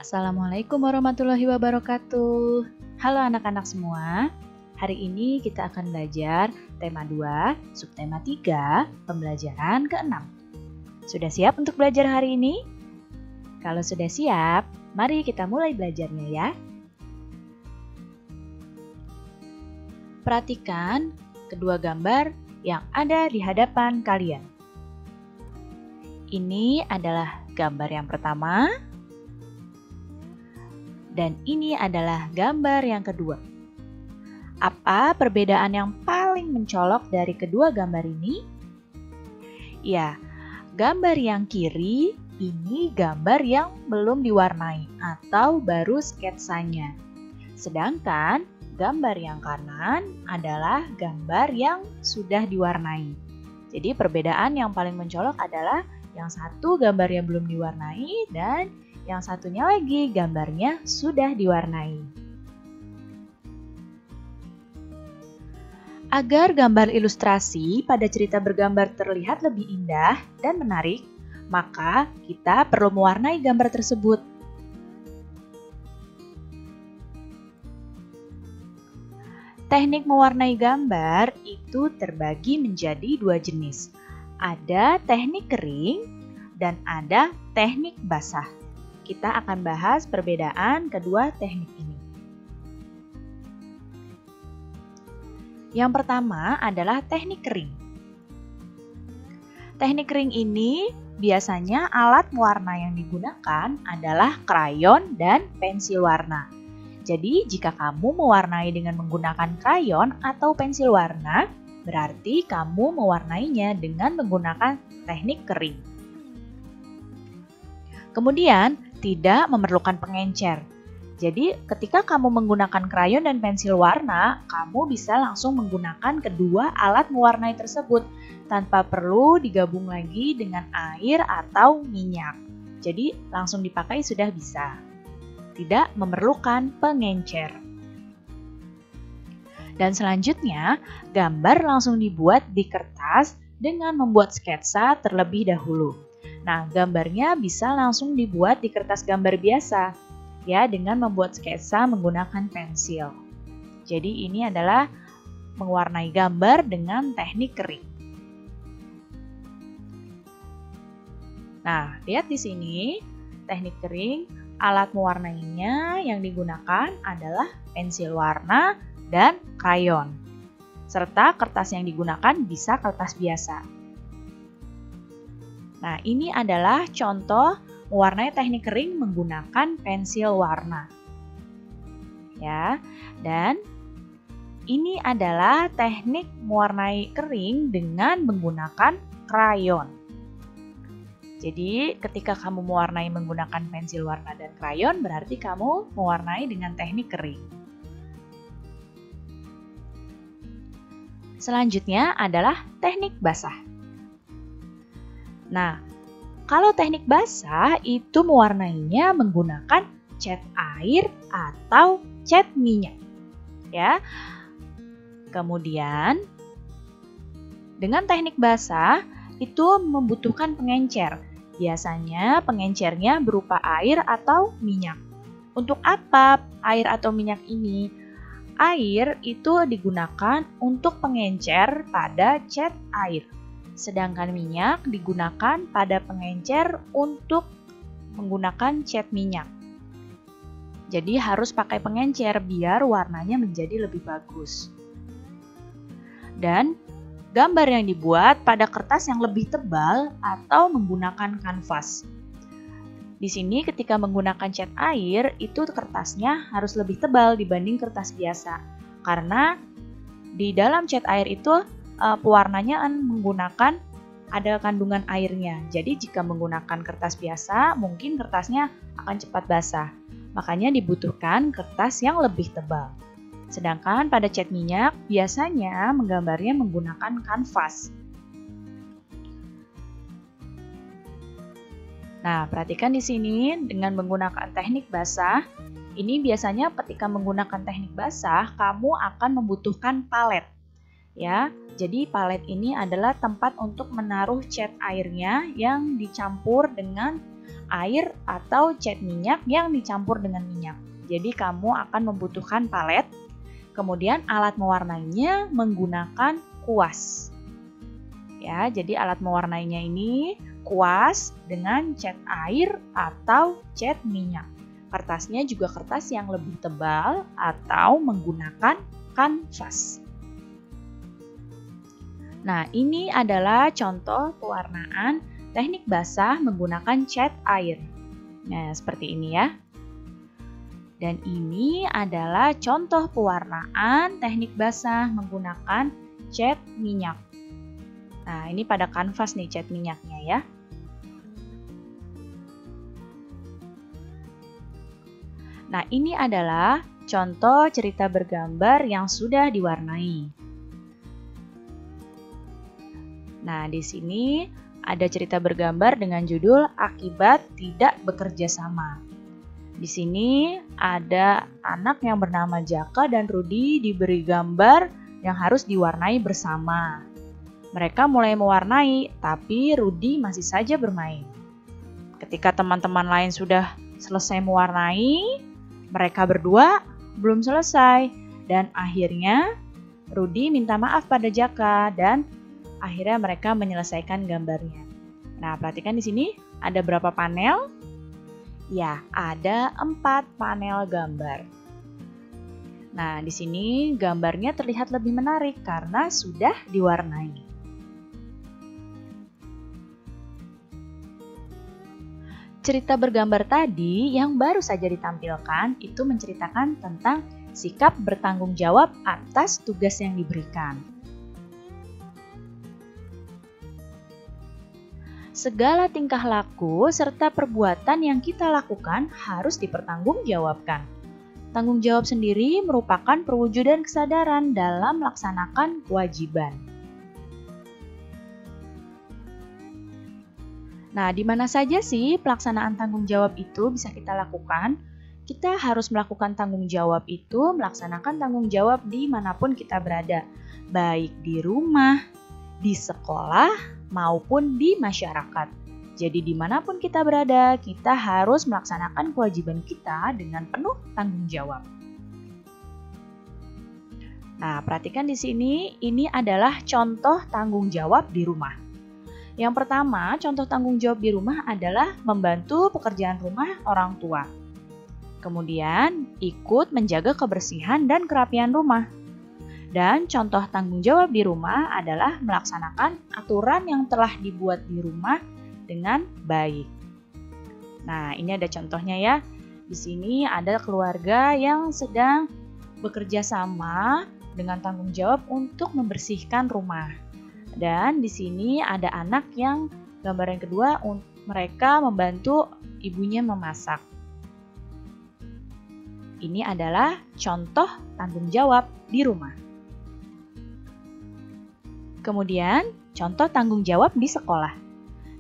Assalamualaikum warahmatullahi wabarakatuh. Halo anak-anak semua. Hari ini kita akan belajar tema 2, subtema 3, pembelajaran ke-6. Sudah siap untuk belajar hari ini? Kalau sudah siap, mari kita mulai belajarnya ya. Perhatikan kedua gambar yang ada di hadapan kalian. Ini adalah gambar yang pertama. Dan ini adalah gambar yang kedua. Apa perbedaan yang paling mencolok dari kedua gambar ini? Ya, gambar yang kiri ini gambar yang belum diwarnai atau baru sketsanya. Sedangkan gambar yang kanan adalah gambar yang sudah diwarnai. Jadi perbedaan yang paling mencolok adalah yang satu gambarnya belum diwarnai dan yang satunya lagi gambarnya sudah diwarnai. Agar gambar ilustrasi pada cerita bergambar terlihat lebih indah dan menarik, maka kita perlu mewarnai gambar tersebut. Teknik mewarnai gambar itu terbagi menjadi dua jenis. Ada teknik kering dan ada teknik basah. Kita akan bahas perbedaan kedua teknik ini. Yang pertama adalah teknik kering. Teknik kering ini biasanya alat mewarna yang digunakan adalah krayon dan pensil warna. Jadi jika kamu mewarnai dengan menggunakan krayon atau pensil warna, berarti kamu mewarnainya dengan menggunakan teknik kering. Kemudian, tidak memerlukan pengencer. Jadi, ketika kamu menggunakan krayon dan pensil warna, kamu bisa langsung menggunakan kedua alat mewarnai tersebut tanpa perlu digabung lagi dengan air atau minyak. Jadi, langsung dipakai sudah bisa. Tidak memerlukan pengencer. Dan selanjutnya, gambar langsung dibuat di kertas dengan membuat sketsa terlebih dahulu. Nah, gambarnya bisa langsung dibuat di kertas gambar biasa, ya, dengan membuat sketsa menggunakan pensil. Jadi ini adalah mewarnai gambar dengan teknik kering. Nah, lihat di sini, teknik kering, alat mewarnainya yang digunakan adalah pensil warna dan krayon. Serta kertas yang digunakan bisa kertas biasa. Nah, ini adalah contoh mewarnai teknik kering menggunakan pensil warna. Ya, dan ini adalah teknik mewarnai kering dengan menggunakan krayon. Jadi, ketika kamu mewarnai menggunakan pensil warna dan krayon, berarti kamu mewarnai dengan teknik kering. Selanjutnya adalah teknik basah. Nah, kalau teknik basah itu mewarnainya menggunakan cat air atau cat minyak. Ya. Kemudian, dengan teknik basah itu membutuhkan pengencer. Biasanya pengencernya berupa air atau minyak. Untuk apa air atau minyak ini? Air itu digunakan untuk pengencer pada cat air. Sedangkan minyak digunakan pada pengencer untuk menggunakan cat minyak. Jadi harus pakai pengencer biar warnanya menjadi lebih bagus. Dan gambar yang dibuat pada kertas yang lebih tebal atau menggunakan kanvas. Di sini ketika menggunakan cat air, itu kertasnya harus lebih tebal dibanding kertas biasa. Karena di dalam cat air itu pewarnanya menggunakan ada kandungan airnya. Jadi jika menggunakan kertas biasa, mungkin kertasnya akan cepat basah. Makanya dibutuhkan kertas yang lebih tebal. Sedangkan pada cat minyak, biasanya menggambarnya menggunakan kanvas. Nah, perhatikan di sini dengan menggunakan teknik basah, ini biasanya ketika menggunakan teknik basah, kamu akan membutuhkan palet. Ya, jadi palet ini adalah tempat untuk menaruh cat airnya yang dicampur dengan air atau cat minyak yang dicampur dengan minyak. Jadi kamu akan membutuhkan palet, kemudian alat mewarnainya menggunakan kuas. Ya, jadi alat mewarnainya ini kuas dengan cat air atau cat minyak. Kertasnya juga kertas yang lebih tebal atau menggunakan kanvas. Nah, ini adalah contoh pewarnaan teknik basah menggunakan cat air. Nah, seperti ini ya. Dan ini adalah contoh pewarnaan teknik basah menggunakan cat minyak. Nah, ini pada kanvas nih cat minyaknya ya. Nah, ini adalah contoh cerita bergambar yang sudah diwarnai. Nah, di sini ada cerita bergambar dengan judul Akibat Tidak Bekerja Sama. Di sini ada anak yang bernama Jaka dan Rudy diberi gambar yang harus diwarnai bersama. Mereka mulai mewarnai, tapi Rudy masih saja bermain. Ketika teman-teman lain sudah selesai mewarnai, mereka berdua belum selesai. Dan akhirnya Rudy minta maaf pada Jaka dan akhirnya mereka menyelesaikan gambarnya. Nah, perhatikan di sini ada berapa panel? Ya, ada 4 panel gambar. Nah, di sini gambarnya terlihat lebih menarik karena sudah diwarnai. Cerita bergambar tadi yang baru saja ditampilkan itu menceritakan tentang sikap bertanggung jawab atas tugas yang diberikan. Segala tingkah laku serta perbuatan yang kita lakukan harus dipertanggungjawabkan. Tanggung jawab sendiri merupakan perwujudan kesadaran dalam melaksanakan kewajiban. Nah, di mana saja sih pelaksanaan tanggung jawab itu bisa kita lakukan? Kita harus melakukan tanggung jawab itu, melaksanakan tanggung jawab dimanapun kita berada, baik di rumah, di sekolah, maupun di masyarakat. Jadi dimanapun kita berada, kita harus melaksanakan kewajiban kita dengan penuh tanggung jawab. Nah, perhatikan di sini, ini adalah contoh tanggung jawab di rumah. Yang pertama, contoh tanggung jawab di rumah adalah membantu pekerjaan rumah orang tua. Kemudian, ikut menjaga kebersihan dan kerapian rumah. Dan contoh tanggung jawab di rumah adalah melaksanakan aturan yang telah dibuat di rumah dengan baik. Nah, ini ada contohnya ya. Di sini ada keluarga yang sedang bekerja sama dengan tanggung jawab untuk membersihkan rumah. Dan di sini ada anak yang gambar yang kedua, mereka membantu ibunya memasak. Ini adalah contoh tanggung jawab di rumah. Kemudian, contoh tanggung jawab di sekolah.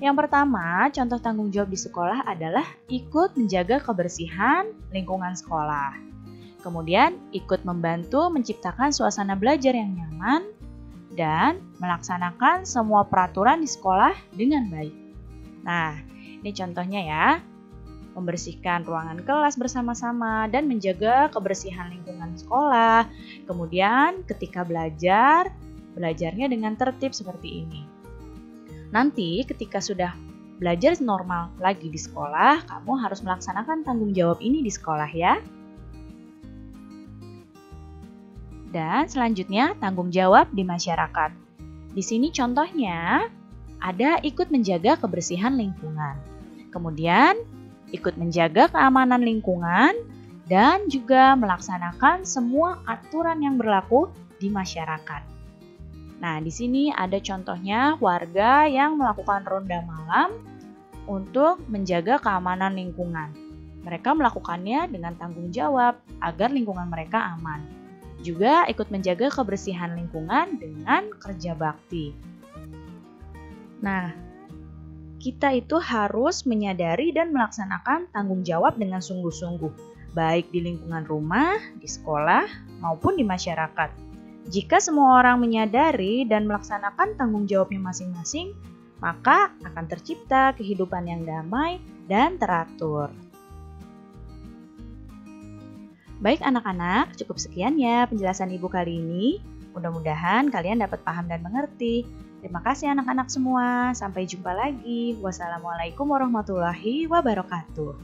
Yang pertama, contoh tanggung jawab di sekolah adalah ikut menjaga kebersihan lingkungan sekolah. Kemudian, ikut membantu menciptakan suasana belajar yang nyaman dan melaksanakan semua peraturan di sekolah dengan baik. Nah, ini contohnya ya. Membersihkan ruangan kelas bersama-sama dan menjaga kebersihan lingkungan sekolah. Kemudian, ketika belajarnya dengan tertib seperti ini. Nanti ketika sudah belajar normal lagi di sekolah, kamu harus melaksanakan tanggung jawab ini di sekolah ya. Dan selanjutnya tanggung jawab di masyarakat. Di sini contohnya ada ikut menjaga kebersihan lingkungan. Kemudian ikut menjaga keamanan lingkungan dan juga melaksanakan semua aturan yang berlaku di masyarakat. Nah, di sini ada contohnya warga yang melakukan ronda malam untuk menjaga keamanan lingkungan. Mereka melakukannya dengan tanggung jawab agar lingkungan mereka aman. Juga ikut menjaga kebersihan lingkungan dengan kerja bakti. Nah, kita itu harus menyadari dan melaksanakan tanggung jawab dengan sungguh-sungguh, baik di lingkungan rumah, di sekolah, maupun di masyarakat. Jika semua orang menyadari dan melaksanakan tanggung jawabnya masing-masing, maka akan tercipta kehidupan yang damai dan teratur. Baik anak-anak, cukup sekian ya penjelasan Ibu kali ini. Mudah-mudahan kalian dapat paham dan mengerti. Terima kasih anak-anak semua. Sampai jumpa lagi. Wassalamualaikum warahmatullahi wabarakatuh.